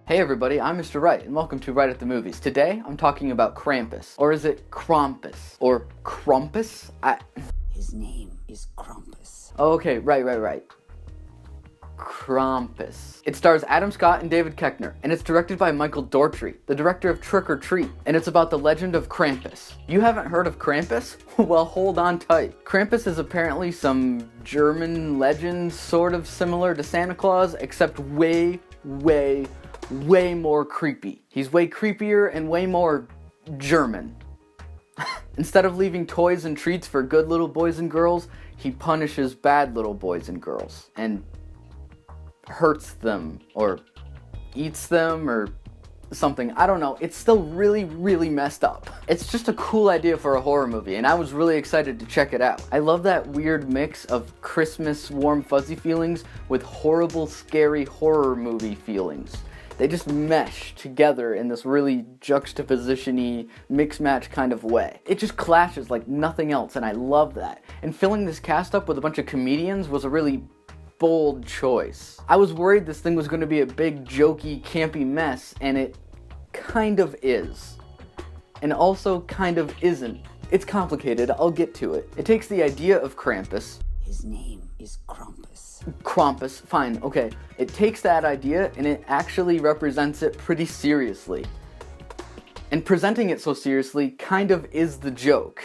Hey everybody, I'm Mr. Wright, and welcome to Wright at the Movies. Today, I'm talking about Krampus. Or is it Krampus? Or Krampus? His name is Krampus. Okay, right. Krampus. It stars Adam Scott and David Koechner, and it's directed by Michael Dougherty, the director of Trick or Treat, and it's about the legend of Krampus. You haven't heard of Krampus? Well, hold on tight. Krampus is apparently some German legend, sort of similar to Santa Claus, except way more creepy. He's way creepier and way more German. Instead of leaving toys and treats for good little boys and girls, he punishes bad little boys and girls and hurts them or eats them or something. I don't know. It's still really messed up. It's just a cool idea for a horror movie, and I was really excited to check it out. I love that weird mix of Christmas warm fuzzy feelings with horrible scary horror movie feelings. They just mesh together in this really juxtaposition-y, mix-match kind of way. It just clashes like nothing else, and I love that. And filling this cast up with a bunch of comedians was a really bold choice. I was worried this thing was going to be a big, jokey, campy mess, and it kind of is. And also kind of isn't. It's complicated, I'll get to it. It takes the idea of Krampus. His name is Krampus. Krampus, fine, okay. It takes that idea and it actually represents it pretty seriously. And presenting it so seriously kind of is the joke.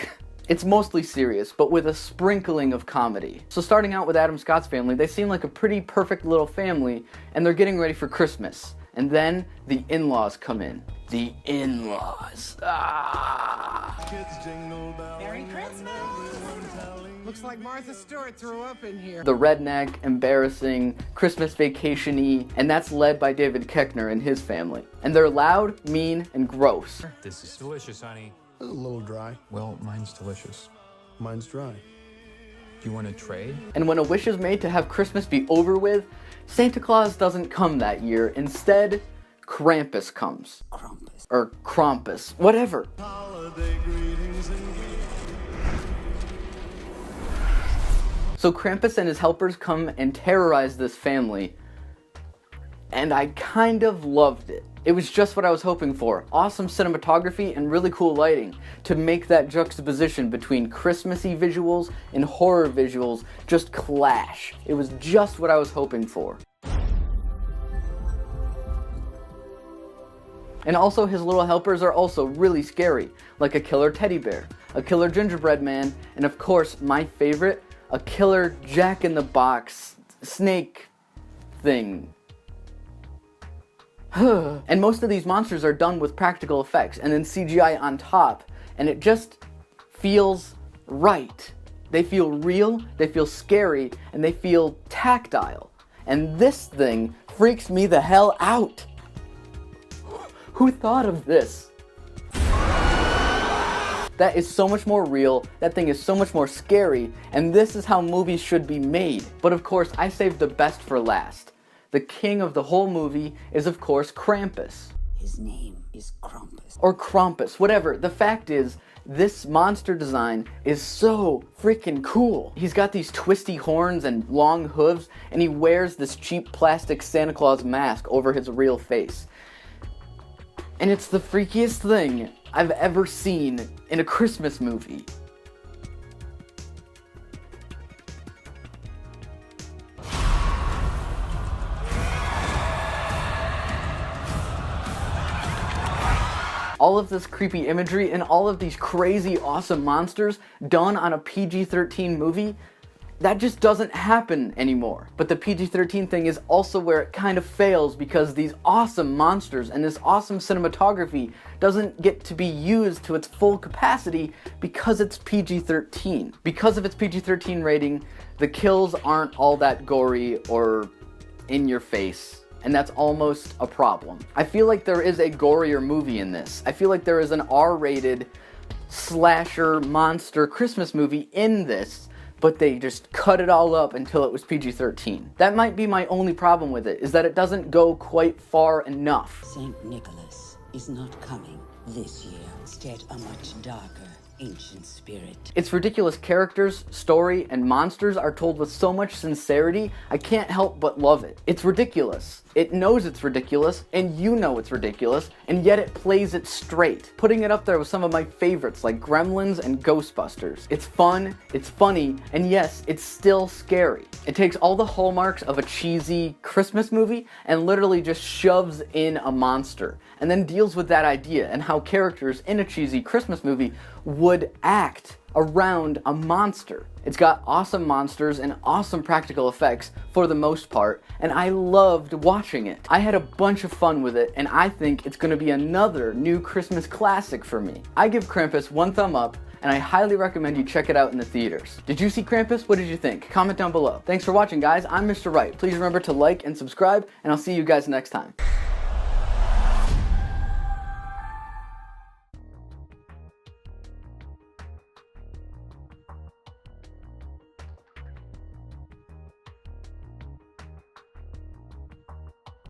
It's mostly serious, but with a sprinkling of comedy. So starting out with Adam Scott's family, they seem like a pretty perfect little family, and they're getting ready for Christmas. And then the in-laws come in. The in-laws. Merry Christmas! Looks like Martha Stewart threw up in here. The redneck, embarrassing, Christmas vacation-y, and that's led by David Koechner and his family. And they're loud, mean, and gross. This is delicious, honey. A little dry. Well, mine's delicious. Mine's dry. Do you want to trade? And when a wish is made to have Christmas be over with, Santa Claus doesn't come that year. Instead, Krampus comes. Krampus. Or Krampus. Whatever. So Krampus and his helpers come and terrorize this family. And I kind of loved it. It was just what I was hoping for. Awesome cinematography and really cool lighting to make that juxtaposition between Christmassy visuals and horror visuals just clash. It was just what I was hoping for. And also his little helpers are also really scary, like a killer teddy bear, a killer gingerbread man, and of course my favorite, a killer Jack-in-the-Box snake thing. And most of these monsters are done with practical effects and then CGI on top, and it just feels right. They feel real, they feel scary, and they feel tactile. And this thing freaks me the hell out. Who thought of this? That is so much more real, that thing is so much more scary, and this is how movies should be made. But of course, I saved the best for last. The king of the whole movie is, of course, Krampus. His name is Krampus. Or Krampus, whatever. The fact is, this monster design is so freaking cool. He's got these twisty horns and long hooves, and he wears this cheap plastic Santa Claus mask over his real face. And it's the freakiest thing I've ever seen in a Christmas movie. All of this creepy imagery and all of these crazy awesome monsters done on a PG-13 movie, that just doesn't happen anymore. But the PG-13 thing is also where it kind of fails because these awesome monsters and this awesome cinematography doesn't get to be used to its full capacity because it's PG-13. Because of its PG-13 rating, the kills aren't all that gory or in your face. and that's almost a problem. I feel like there is a gorier movie in this. I feel like there is an R-rated slasher monster Christmas movie in this, but they just cut it all up until it was PG-13. That might be my only problem with it, is that it doesn't go quite far enough. Saint Nicholas is not coming this year. Instead, a much darker, ancient spirit. Its ridiculous characters, story, and monsters are told with so much sincerity, I can't help but love it. It's ridiculous. It knows it's ridiculous, and you know it's ridiculous, and yet it plays it straight, putting it up there with some of my favorites like Gremlins and Ghostbusters. It's fun, it's funny, and yes, it's still scary. It takes all the hallmarks of a cheesy Christmas movie and literally just shoves in a monster, and then deals with that idea and how characters in a cheesy Christmas movie would act around a monster. It's got awesome monsters and awesome practical effects for the most part, and I loved watching it. I had a bunch of fun with it, and I think it's gonna be another new Christmas classic for me. I give Krampus 1 thumb up, and I highly recommend you check it out in the theaters. Did you see Krampus? What did you think? Comment down below. Thanks for watching, guys. I'm Mr. Wright. Please remember to like and subscribe, and I'll see you guys next time.